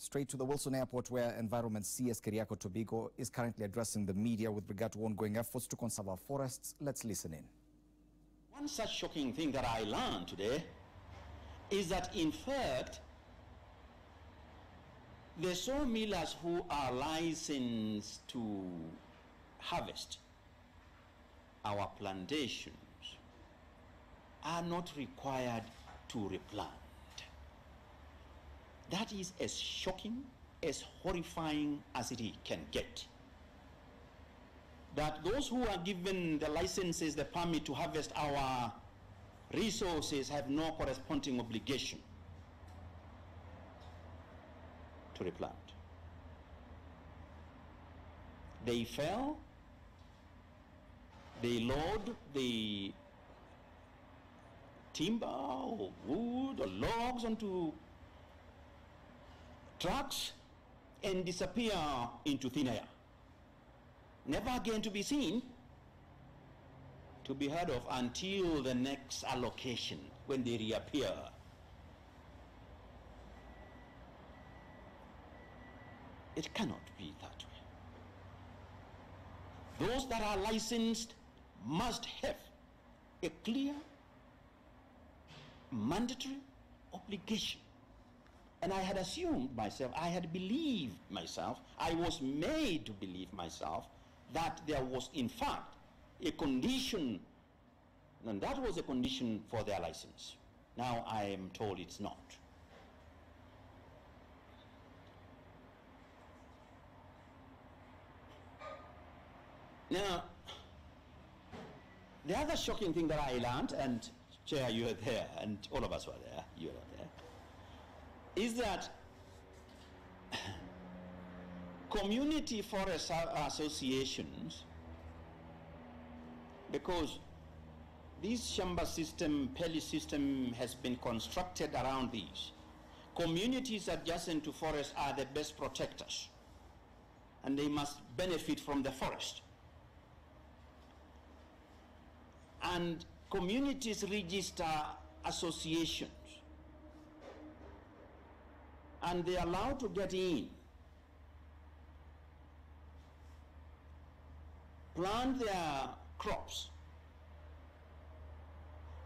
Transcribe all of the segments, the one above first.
Straight to the Wilson Airport, where Environment CS Keriako Tobiko is currently addressing the media with regard to ongoing efforts to conserve our forests. Let's listen in. One such shocking thing that I learned today is that, in fact, the sawmillers who are licensed to harvest our plantations are not required to replant. That is as shocking, as horrifying as it can get. That those who are given the licenses, the permit to harvest our resources have no corresponding obligation to replant. They fell, they load the timber or wood or logs onto trucks and disappear into thin air, never again to be seen, to be heard of until the next allocation when they reappear. It cannot be that way. Those that are licensed must have a clear, mandatory obligation. And I had assumed myself, I had believed myself, I was made to believe myself that there was in fact a condition, and that was a condition for their license. Now I am told it's not. Now, the other shocking thing that I learned, and Chair, you were there, and all of us were there, you were there, is that community forest associations, because this shamba system, pelly system has been constructed around these, communities adjacent to forests are the best protectors, and they must benefit from the forest. And communities register associations, and they are allowed to get in, plant their crops,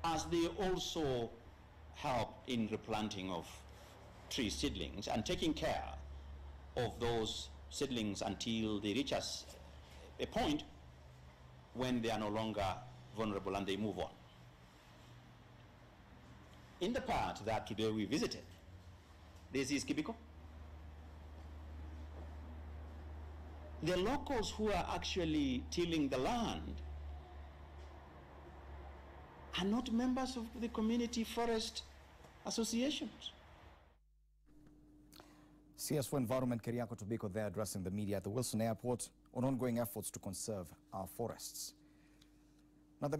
as they also help in replanting of tree seedlings and taking care of those seedlings until they reach a point when they are no longer vulnerable and they move on. In the part that today we visited, this is Tobiko. The locals who are actually tilling the land are not members of the community forest associations. CS for Environment Keriako Tobiko there addressing the media at the Wilson Airport on ongoing efforts to conserve our forests. Now, the